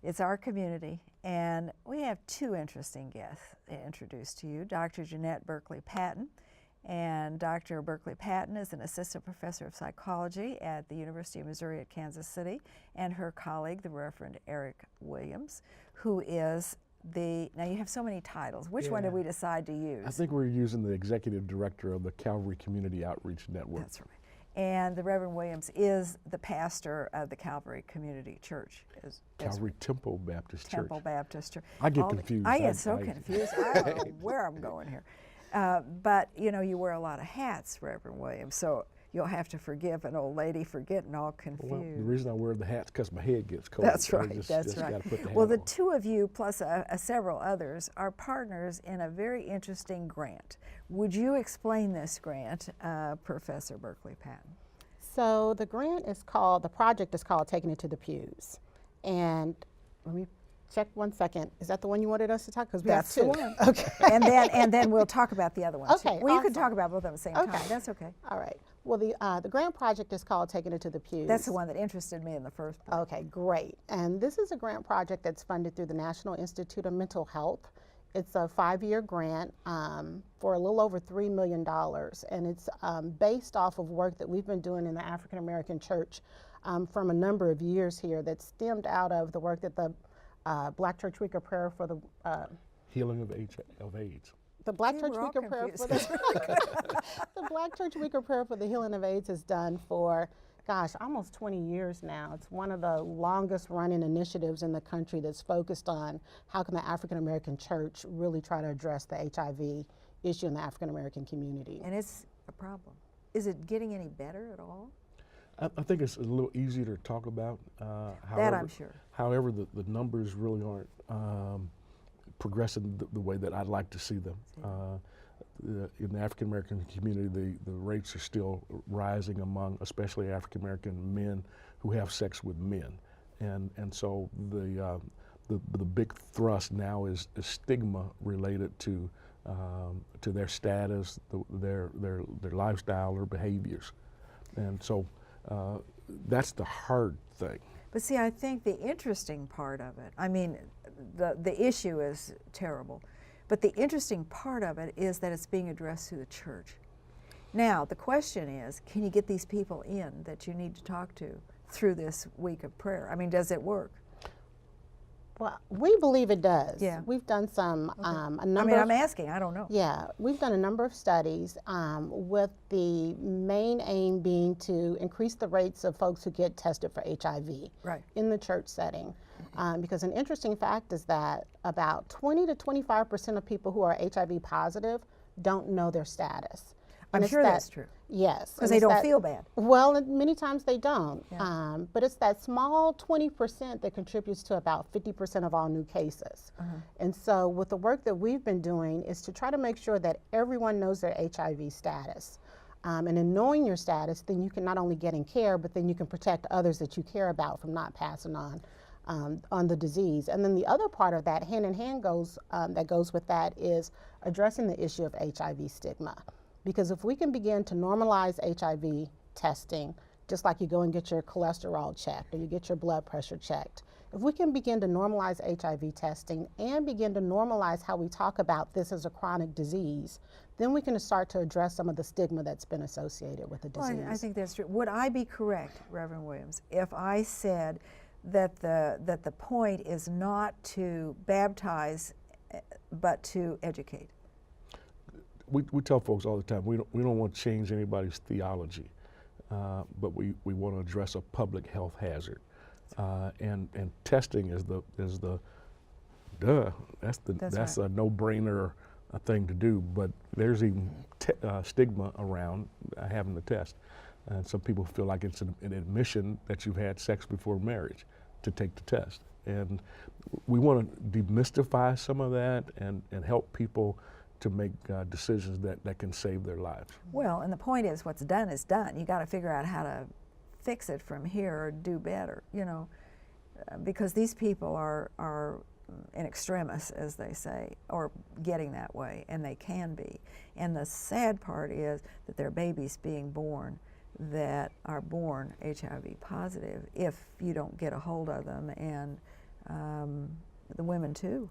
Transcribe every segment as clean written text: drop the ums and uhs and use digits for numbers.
It's our community, and we have two interesting guests introduced to you. Dr. Jannette Berkley-Patton, and Dr. Berkley-Patton is an assistant professor of psychology at the University of Missouri at Kansas City, and her colleague, the Reverend Eric Williams, who is now you have so many titles. Which one did we decide to use? I think we're using the executive director of the Calvary Community Outreach Network. That's right. And the Reverend Williams is the pastor of the Calvary Community Church. Calvary Temple Baptist Church. Temple Baptist Church. I get confused. I get so confused. I don't know where I'm going here. But, you know, you wear a lot of hats, Reverend Williams, so you'll have to forgive an old lady for getting all confused. Well, the reason I wear the hats is because my head gets cold. That's so right, that's right. Gotta put the hat well, the on. two of you, plus several others, are partners in a very interesting grant. Would you explain this grant, Professor Berkley-Patton? So the project is called Taking It to the Pews. And let me check 1 second. Is that the one you wanted us to talk? Because we That's have two. the one. Okay. and then we'll talk about the other one. Okay, Well, you could awesome. talk about both at the same time. That's okay. All right. Well, the grant project is called Taking It to the Pews. That's the one that interested me in the first place. Okay, great. And this is a grant project that's funded through the National Institute of Mental Health. It's a 5-year grant for a little over $3 million, and it's based off of work that we've been doing in the African American Church from a number of years here that stemmed out of the work that the Black Church Week of Prayer for the Healing of AIDS. The Black See, Church we're all Week of Prayer for confused. the Black Church Week of Prayer for the Healing of AIDS has done for, gosh, almost 20 years now. It's one of the longest running initiatives in the country that's focused on how can the African American church really try to address the HIV issue in the African American community. And it's a problem. Is it getting any better at all? I think it's a little easier to talk about. That I'm sure. However, the numbers really aren't progressing the way that I'd like to see them. In the African American community, the rates are still rising among, especially African American men who have sex with men, and so the big thrust now is stigma related to their status, their lifestyle or behaviors, and so that's the hard thing. But see, I think the interesting part of it, I mean, the issue is terrible, but the interesting part of it is that it's being addressed through the church. Now, the question is, can you get these people in that you need to talk to through this week of prayer? I mean, does it work? Well, we believe it does. Yeah. We've done some, a number I mean, of, I'm asking, I don't know. Yeah, we've done a number of studies with the main aim being to increase the rates of folks who get tested for HIV in the church setting. Because an interesting fact is that about 20 to 25% of people who are HIV positive don't know their status. I'm sure that's true. Yes. Because they don't feel bad. Well, many times they don't. Yeah. But it's that small 20% that contributes to about 50% of all new cases. And so with the work that we've been doing is to try to make sure that everyone knows their HIV status. And in knowing your status, then you can not only get in care, but then you can protect others that you care about from not passing on the disease. And then the other part of that, hand in hand that goes with that, is addressing the issue of HIV stigma. Because if we can begin to normalize HIV testing, just like you go and get your cholesterol checked or you get your blood pressure checked, if we can begin to normalize HIV testing and begin to normalize how we talk about this as a chronic disease, then we can start to address some of the stigma that's been associated with the disease. Well, I think that's true. Would I be correct, Reverend Williams, if I said that the point is not to baptize, but to educate? We tell folks all the time we don't want to change anybody's theology, but we want to address a public health hazard, and testing is the that's a no-brainer thing to do. But there's even stigma around having the test, and some people feel like it's an admission that you've had sex before marriage to take the test, and we want to demystify some of that and help people to make decisions that can save their lives. Well, and the point is, what's done is done. You got to figure out how to fix it from here or do better, you know, because these people are in extremis, as they say, or getting that way, and they can be. And the sad part is that there are babies being born that are born HIV positive if you don't get a hold of them and the women too.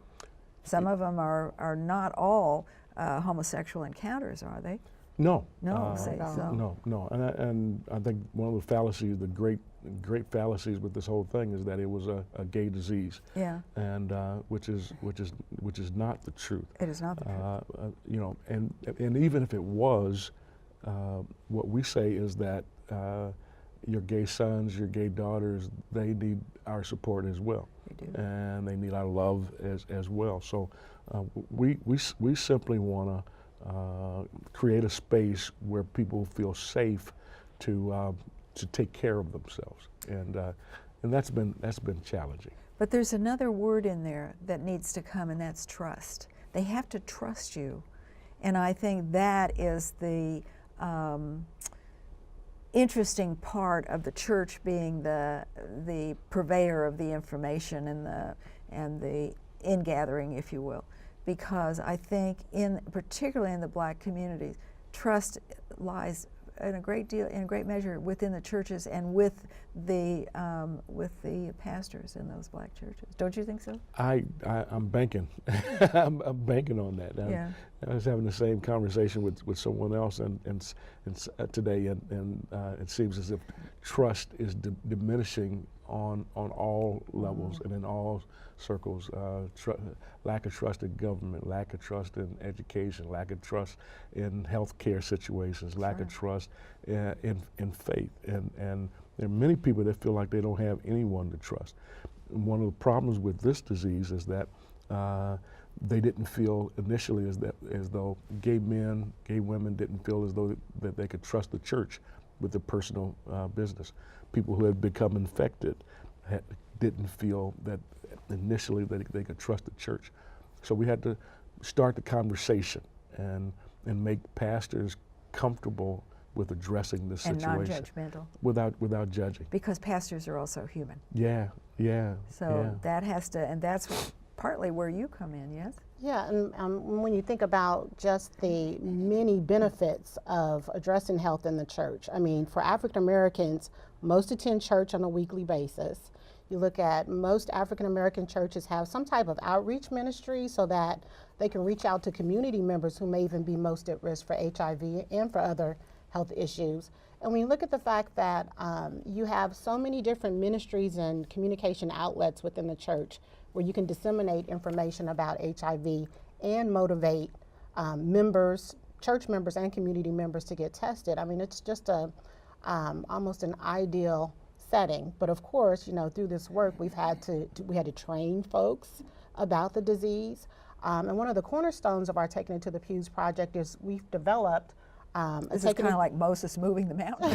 Some of them are not all homosexual encounters, are they? No. No, say so. No. And I think one of the fallacies, the great fallacies with this whole thing, is that it was a gay disease. Yeah. And which is not the truth. It is not the truth. You know, and even if it was, what we say is that your gay sons, your gay daughters, they need our support as well. They do. And they need our love as well. So we simply want to create a space where people feel safe to take care of themselves, and that's been challenging. But there's another word in there that needs to come, and that's trust. They have to trust you, and I think that is the interesting part of the church being the purveyor of the information and the ingathering, if you will, because I think particularly in the black communities, trust lies in a great measure within the churches and with the pastors in those black churches. Don't you think so? I'm banking. I'm banking on that. Yeah. I was having the same conversation with someone else today, and it seems as if trust is diminishing on all levels and in all circles. Lack of trust in government, lack of trust in education, lack of trust in healthcare situations, lack of trust in faith, and there are many people that feel like they don't have anyone to trust. And one of the problems with this disease is that they didn't feel initially as though gay men, gay women didn't feel as though that they could trust the church with their personal business. People who had become infected didn't feel that initially that they could trust the church. So we had to start the conversation and make pastors comfortable with addressing this situation. And non-judgmental. Without judging. Because pastors are also human. Yeah. So that has to, and that's partly where you come in, yes? Yeah, and when you think about just the many benefits of addressing health in the church, I mean, for African Americans, most attend church on a weekly basis. You look at most African American churches have some type of outreach ministry so that they can reach out to community members who may even be most at risk for HIV and for other health issues. And when you look at the fact that you have so many different ministries and communication outlets within the church where you can disseminate information about HIV and motivate members, church members and community members to get tested, I mean, it's just almost an ideal setting. But of course, you know, through this work, we had to train folks about the disease. And one of the cornerstones of our Taking It to the Pews project is we've developed this is kind of like Moses moving the mountain.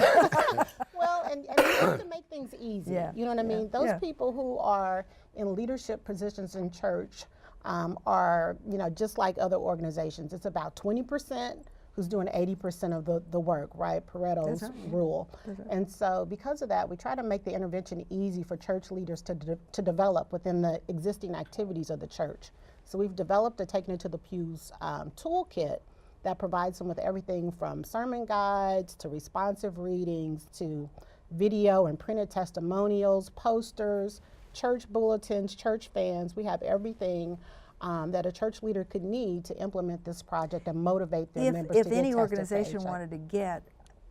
Well, and you have to make things easy. Yeah. You know what I mean? Those people who are in leadership positions in church are, you know, just like other organizations. It's about 20% who's doing 80% of the work, right? Pareto's rule. And so because of that, we try to make the intervention easy for church leaders to develop within the existing activities of the church. So we've developed a Taking It to the Pews toolkit that provides them with everything from sermon guides to responsive readings to video and printed testimonials, posters, church bulletins, church fans. We have everything that a church leader could need to implement this project and motivate their members to get tested. If any organization wanted to get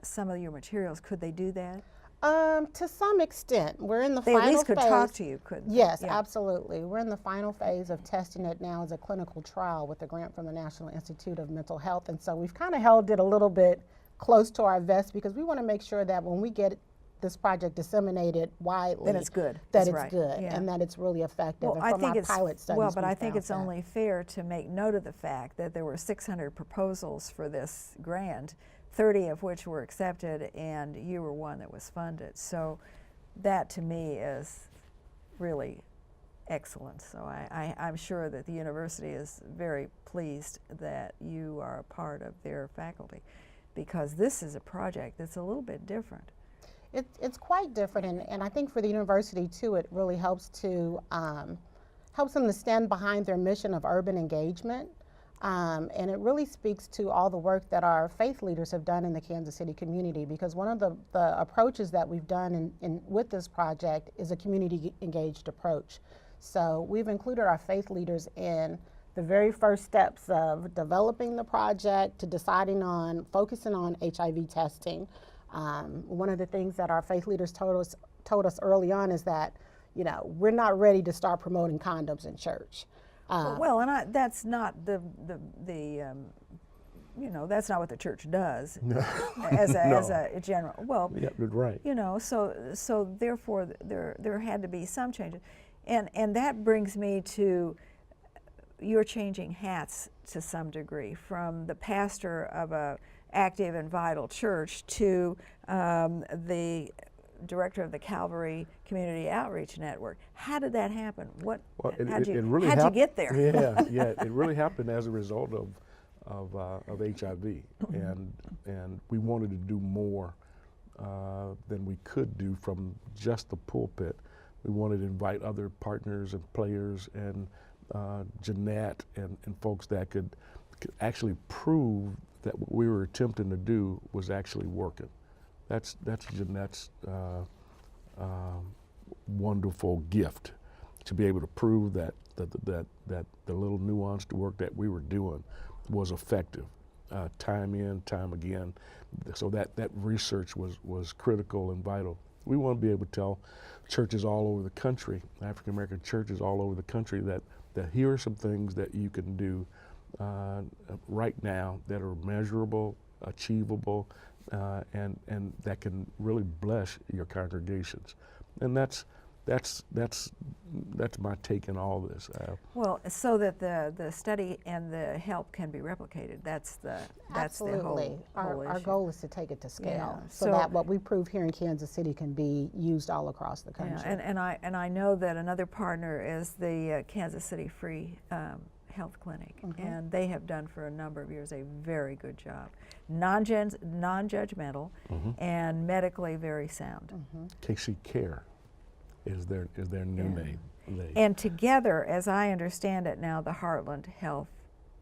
some of your materials, could they do that? To some extent. We're in the they final phase. They at least could talk to you, couldn't they? Yes, absolutely. We're in the final phase of testing it now as a clinical trial with a grant from the National Institute of Mental Health. And so we've kind of held it a little bit close to our vest because we want to make sure that when we get this project disseminated widely, that it's good. That it's good and that it's really effective. Well, and from our pilot studies, well, but I think it's only fair to make note of the fact that there were 600 proposals for this grant, 30 of which were accepted, and you were one that was funded. So that to me is really excellent. So I'm sure that the university is very pleased that you are a part of their faculty, because this is a project that's a little bit different. It's quite different, and I think for the university too, it really helps them to stand behind their mission of urban engagement. And it really speaks to all the work that our faith leaders have done in the Kansas City community, because one of the approaches that we've done with this project is a community engaged approach. So we've included our faith leaders in the very first steps of developing the project to deciding on focusing on HIV testing. One of the things that our faith leaders told us early on is that, you know, we're not ready to start promoting condoms in church. Well, and that's not you know, that's not what the church does as a general. Well, Yeah, right. you know, so therefore there had to be some changes, and that brings me to you're changing hats to some degree from the pastor of a active and vital church to the director of the Calvary Community Outreach Network. How did that happen? How'd you get there? Yeah, it really happened as a result of HIV, and we wanted to do more than we could do from just the pulpit. We wanted to invite other partners and players and Jannette and folks that could actually prove that what we were attempting to do was actually working. That's Jannette's wonderful gift, to be able to prove that the little nuanced work that we were doing was effective, time in, time again. So that research was critical and vital. We want to be able to tell churches all over the country, African American churches all over the country, that here are some things that you can do right now that are measurable, achievable, and that can really bless your congregations. And that's my take in all this. Well, so that the study and the help can be replicated. That's the Absolutely. whole Our issue. goal is to take it to scale, Yeah. so that what we prove here in Kansas City can be used all across the country. Yeah, and I know that another partner is the Kansas City Free Health Clinic, and they have done for a number of years a very good job, non-judgmental, and medically very sound. KC Care is their new name. And together, as I understand it now, the Heartland Health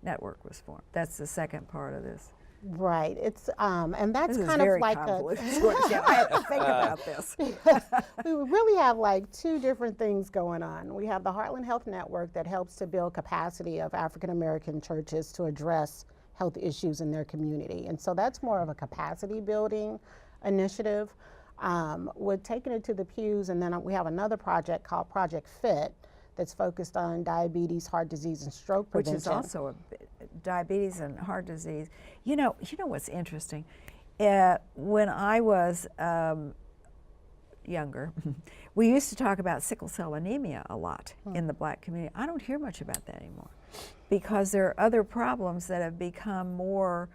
Network was formed. That's the second part of this. Right. It's and that's This is kind very of like convoluted. I had to think about this. we really have like two different things going on. We have the Heartland Health Network that helps to build capacity of African American churches to address health issues in their community, and so that's more of a capacity building initiative. We're taking it to the pews, and then we have another project called Project Fit that's focused on diabetes, heart disease, and stroke prevention. Which is also diabetes and heart disease. You know what's interesting? When I was younger, we used to talk about sickle cell anemia a lot in the black community. I don't hear much about that anymore, because there are other problems that have become more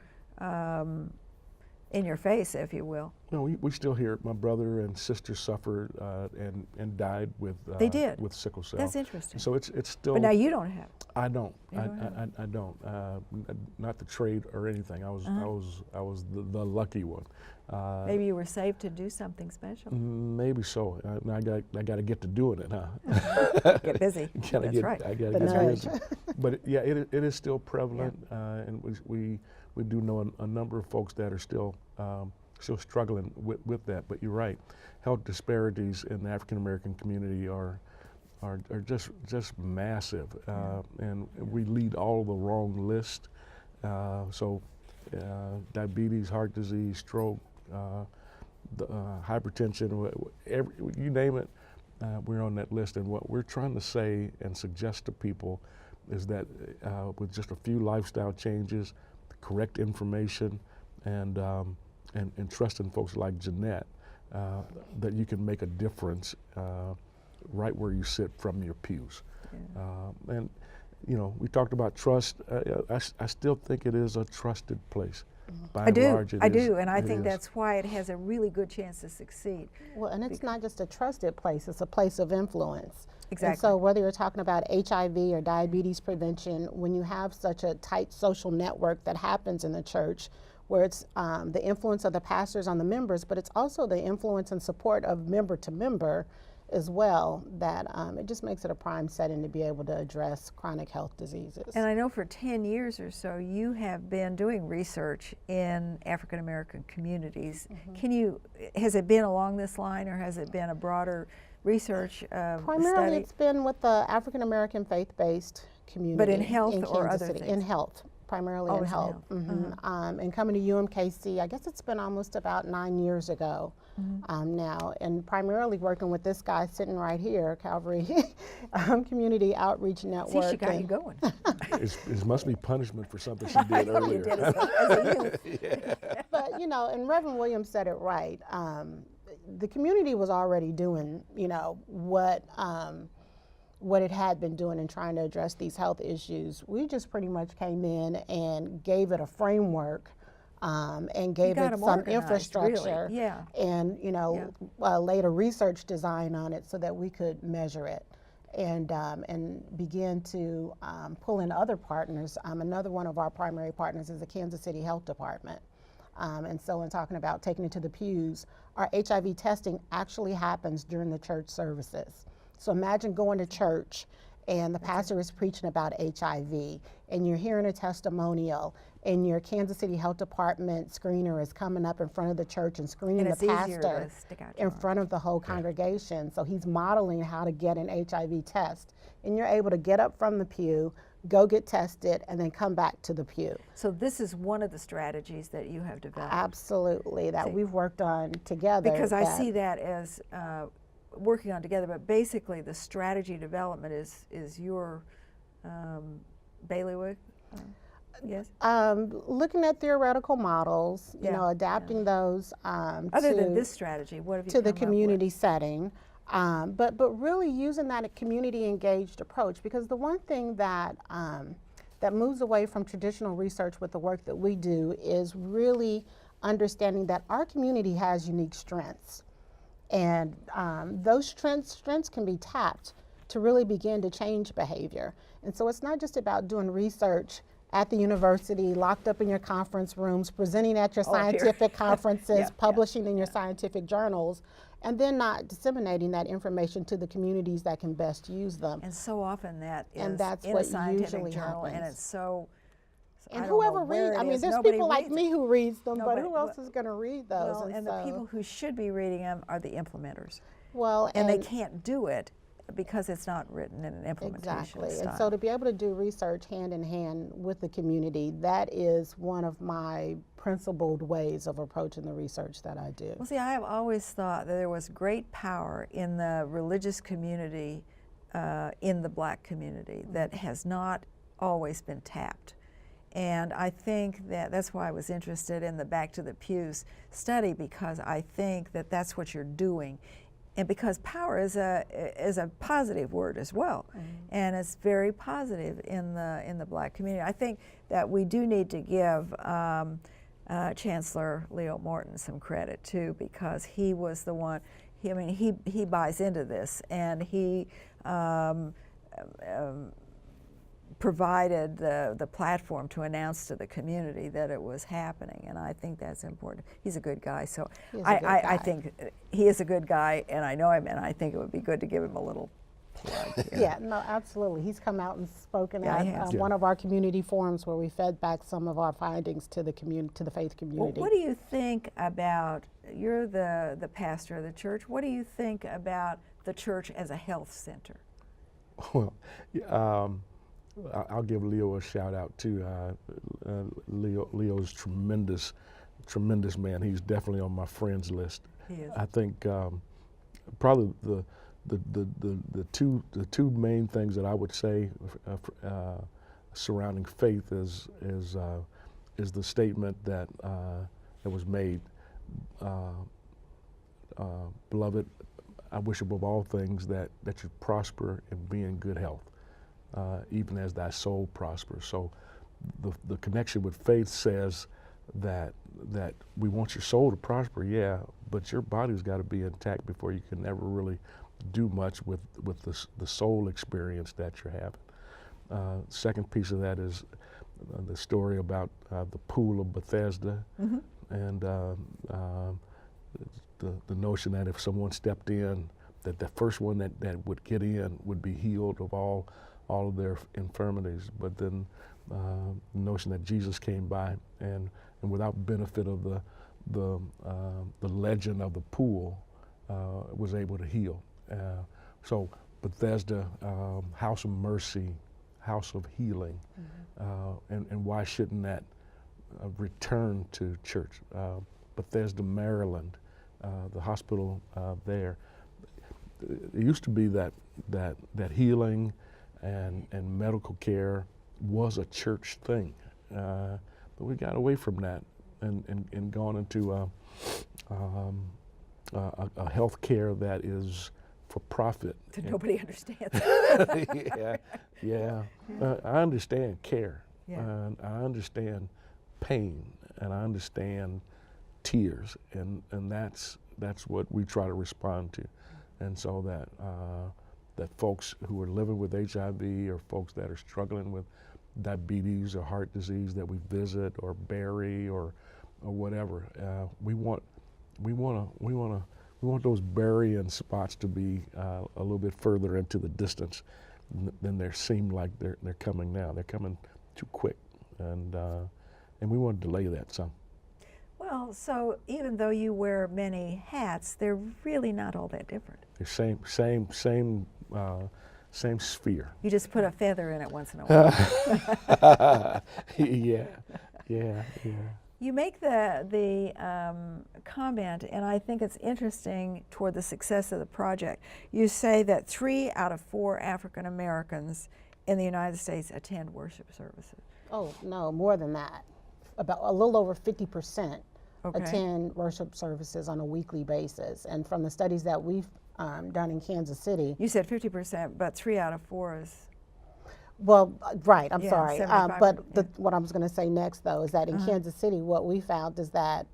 in your face, if you will. No, we still hear it. My brother and sister suffered and died with They did. with sickle cell. That's interesting. So it's still. But now you don't have it. I don't. You don't have I don't. Not the trade or anything. I was the lucky one. Maybe you were saved to do something special. Maybe so. I got to get to doing it, huh? Get busy. That's right. I got to The get nudge. busy. But yeah, it is still prevalent, and we do know a number of folks that are still struggling with that. But you're right, health disparities in the African American community are just massive, and we lead all the wrong list. So diabetes, heart disease, stroke, hypertension, you name it, we're on that list. And what we're trying to say and suggest to people is that with just a few lifestyle changes, correct information, and trust in folks like Jannette, that you can make a difference right where you sit from your pews. And you know, we talked about trust. I still think it is a trusted place. By and large, I do, and I think that's why it has a really good chance to succeed. Well, and it's not just a trusted place, it's a place of influence. Exactly. And so whether you're talking about HIV or diabetes prevention, when you have such a tight social network that happens in the church, where it's the influence of the pastors on the members, but it's also the influence and support of member to member as well, that it just makes it a prime setting to be able to address chronic health diseases. And I know for 10 years or so you have been doing research in African American communities. Has it been along this line, or has it been a broader research Primarily, study? it's been with the African American faith-based community. But in health in or Kansas other City. things? In health, primarily in Always in health. health. And coming to UMKC, I guess it's been almost about 9 years ago now, and primarily working with this guy sitting right here, Calvary Community Outreach Network. See, she got you going. It must be punishment for something she did You earlier. did as a youth. But, you know, and Reverend Williams said it right. The community was already doing, you know, what it had been doing in trying to address these health issues. We just pretty much came in and gave it a framework and gave got it 'em some organized, infrastructure, really. Yeah. and, you know, laid a research design on it so that we could measure it and begin to pull in other partners. Another one of our primary partners is the Kansas City Health Department. And so in talking about taking it to the pews, our HIV testing actually happens during the church services. So imagine going to church and the pastor is preaching about HIV and you're hearing a testimonial and your Kansas City Health Department screener is coming up in front of the church and screening And the it's easier pastor to stick out your in front of the whole congregation. So he's modeling how to get an HIV test. And you're able to get up from the pew, go get tested, and then come back to the pew. So this is one of the strategies that you have developed. Absolutely, that we've worked on together. Because I see that as working on together, but basically the strategy development is your bailiwick. Yes. Looking at theoretical models, you know, adapting those Other than this strategy, what have you to the come up with? community setting, but really using that community engaged approach, because the one thing that that moves away from traditional research with the work that we do is really understanding that our community has unique strengths, and those strengths can be tapped to really begin to change behavior. And so it's not just about doing research at the university, locked up in your conference rooms, presenting at your scientific conferences, publishing in your scientific journals, and then not disseminating that information to the communities that can best use them. And so often that is And that's in what a scientific usually journal, and happens. it's so. And I don't know whoever where reads, it I mean, is. there's Nobody people like reads me it. who reads them, No, but but who else is going to read those? Well, and the people who should be reading them are the implementers. Well, and they can't do it because it's not written in an implementation exactly. style. And so to be able to do research hand in hand with the community, that is one of my principled ways of approaching the research that I do. Well, see, I have always thought that there was great power in the religious community, in the black community, that has not always been tapped. And I think that that's why I was interested in the Back to the Pews study, because I think that that's what you're doing. And because power is a positive word as well, and it's very positive in the black community. I think that we do need to give Chancellor Leo Morton some credit too, because he was the one. He buys into this, and he provided the platform to announce to the community that it was happening, and I think that's important. He's a good guy, so I think he is a good guy, and I know him, and I think it would be good to give him a little plug here. Yeah, no, absolutely. He's come out and spoken Yeah, at one of our community forums where we fed back some of our findings to the faith community. Well, what do you think about, you're the pastor of the church, what do you think about the church as a health center? Well, I'll give Leo a shout out too. Leo's tremendous man. He's definitely on my friends list. He is. I think probably the two main things that I would say surrounding faith is the statement that was made. Beloved, I wish above all things that you prosper and be in good health, even as thy soul prospers. So the connection with faith says that we want your soul to prosper, yeah, but your body's got to be intact before you can ever really do much with the soul experience that you're having. Second piece of that is the story about the pool of Bethesda, and the notion that if someone stepped in, that the first one that would get in would be healed of all of their infirmities. But then the notion that Jesus came by and without benefit of the legend of the pool was able to heal. So Bethesda, House of Mercy, House of Healing, and why shouldn't that return to church? Bethesda, Maryland, the hospital there. It used to be that healing and medical care was a church thing, but we got away from that and gone into a health care that is for profit. That nobody understands. Yeah. I understand care, Yeah. and I understand pain, and I understand tears, and that's what we try to respond to, and so that folks who are living with HIV or folks that are struggling with diabetes or heart disease that we visit or bury or whatever, we want those burying spots to be a little bit further into the distance than they seem like they're coming now. They're coming too quick, and we want to delay that some. Well, so even though you wear many hats, they're really not all that different. They're same sphere. You just put a feather in it once in a while. Yeah. You make the comment, and I think it's interesting toward the success of the project. You say that 3 out of 4 African Americans in the United States attend worship services. Oh, no, more than that. About a little over 50% Okay. attend worship services on a weekly basis. And from the studies that we've done in Kansas City. You said 50%, but 3 out of 4 is. Well, right, I'm Yeah, sorry. 75%, But what I was going to say next, though, is that in Kansas City, what we found is that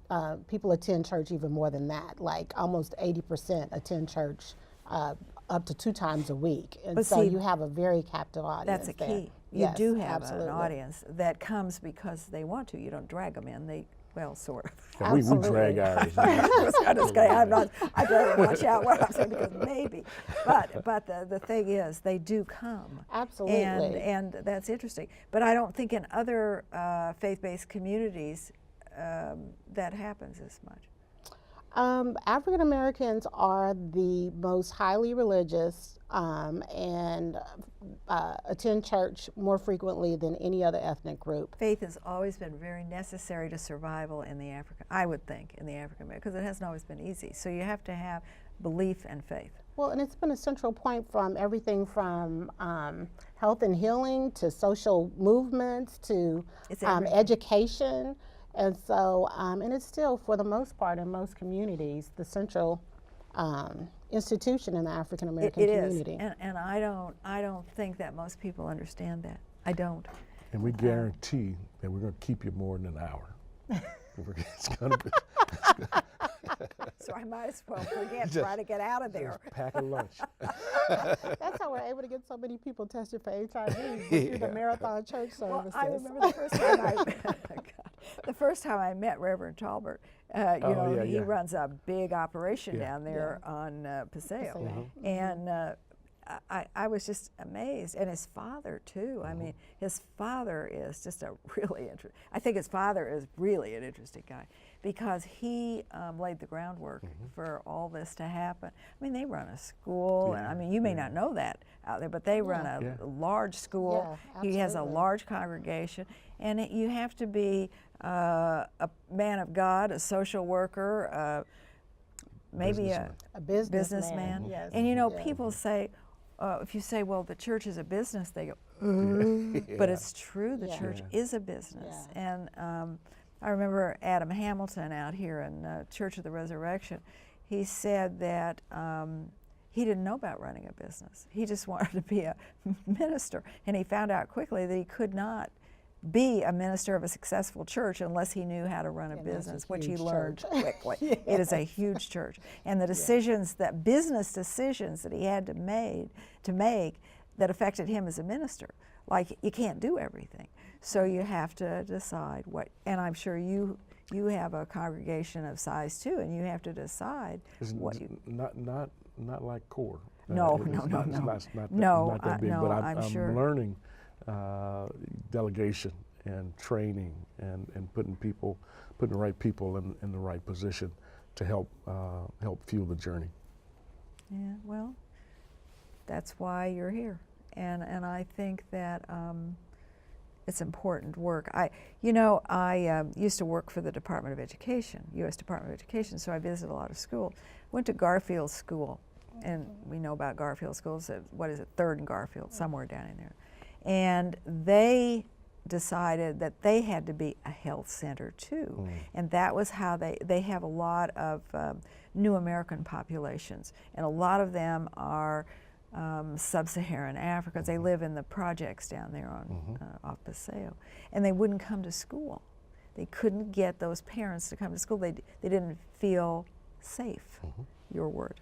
people attend church even more than that. Like almost 80% attend church up to 2 times a week. And But so see, you have a very captive audience. That's a there. key. You Yes, do have absolutely. an audience that comes because they want to. You don't drag them in. They, well, sort of. Yeah, we Absolutely. drag ours. I'm just kidding. I better watch out what I'm saying because maybe. But the thing is, they do come. Absolutely. And that's interesting. But I don't think in other faith-based communities that happens as much. African Americans are the most highly religious and attend church more frequently than any other ethnic group. Faith has always been very necessary to survival in the African, I would think, in the African American, because it hasn't always been easy. So you have to have belief and faith. Well, and it's been a central point from everything from health and healing to social movements to education. And so, and it's still, for the most part, in most communities, the central institution in the African American community. It is, and I don't think that most people understand that. I don't. And we guarantee that we're going to keep you more than an hour. It's going to be. So I might as well try to get out of there. Pack a lunch. That's how we're able to get so many people tested for HIV through the marathon church services. Well, I remember the first time I met Reverend Talbert. He runs a big operation down there on Paseo, and I was just amazed, and his father too. I mean, his father is just a really interesting. I think his father is really an interesting guy because he laid the groundwork for all this to happen. I mean, they run a school, and I mean, you may not know that out there, but they run a large school. He has a large congregation, and you have to be a man of God, a social worker, maybe a businessman. Yes. And people say, if you say, well, the church is a business, they go, but it's true, the church is a business. And I remember Adam Hamilton out here in Church of the Resurrection. He said that he didn't know about running a business. He just wanted to be a minister. And he found out quickly that he could not be a minister of a successful church unless he knew how to run a business, which he learned quickly. It is a huge church. And the decisions, that business decisions that he had to make that affected him as a minister, like you can't do everything. So you have to decide what, and I'm sure you have a congregation of size too, and you have to decide what you... Not like core. No. Not that big, no, but I'm sure. learning delegation and training and putting the right people in the right position to help fuel the journey. Yeah, well, that's why you're here. And I think that it's important work. I used to work for the Department of Education, U.S. Department of Education, so I visited a lot of schools. Went to Garfield School, and we know about Garfield Schools, what is it, 3rd and Garfield, somewhere down in there. And they decided that they had to be a health center too. And that was how they have a lot of new American populations, and a lot of them are sub-Saharan Africans. They live in the projects down there on off Paseo, and they wouldn't come to school. They couldn't get those parents to come to school. They didn't feel safe, your word.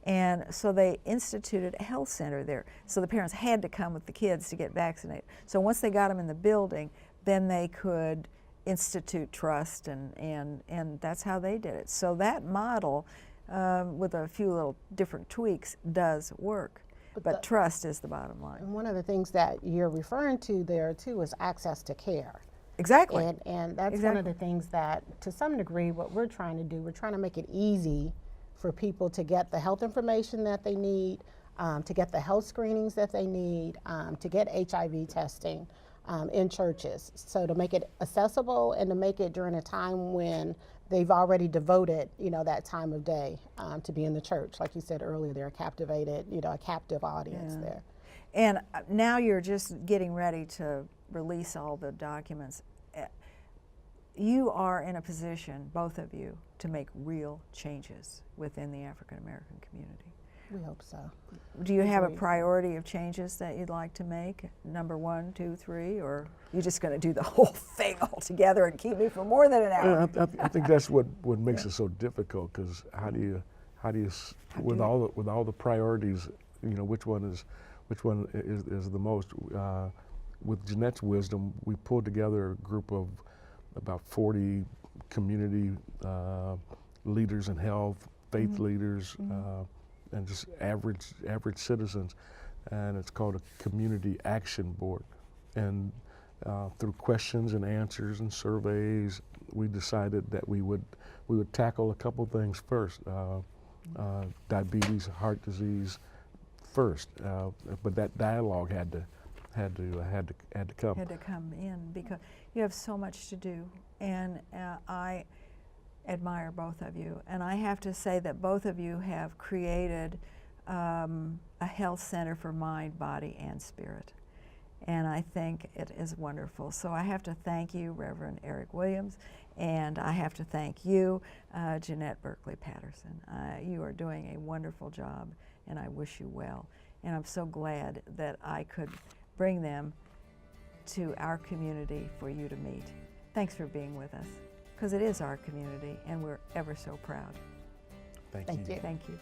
And so they instituted a health center there. So the parents had to come with the kids to get vaccinated. So once they got them in the building, then they could institute trust, and that's how they did it. So that model, with a few little different tweaks, does work. But trust is the bottom line. And one of the things that you're referring to there too is access to care. Exactly. And that's one of the things that, to some degree, what we're trying to do, we're trying to make it easy for people to get the health information that they need, to get the health screenings that they need, to get HIV testing in churches. So to make it accessible and to make it during a time when they've already devoted, that time of day to be in the church. Like you said earlier, they're captivated, a captive audience there. And now you're just getting ready to release all the documents. You are in a position, both of you, to make real changes within the African American community. We hope so. Do you have a priority of changes that you'd like to make? Number 1, 2, 3, or you're just going to do the whole thing all together and keep me for more than an hour? I think that's what makes it so difficult, because how do you with all the priorities, which one is the most? With Jannette's wisdom, we pulled together a group of about 40 community leaders in health, faith leaders, and just average citizens, and it's called a community action board. And through questions and answers and surveys, we decided that we would tackle a couple things first: diabetes, heart disease first. But that dialogue had to come. Had to come in, because you have so much to do, and I admire both of you. And I have to say that both of you have created a health center for mind, body, and spirit. And I think it is wonderful. So I have to thank you, Reverend Eric Williams, and I have to thank you, Jannette Berkley-Patton. You are doing a wonderful job, and I wish you well. And I'm so glad that I could bring them to our community for you to meet. Thanks for being with us, because it is our community, and we're ever so proud. Thank you. Thank you. Thank you.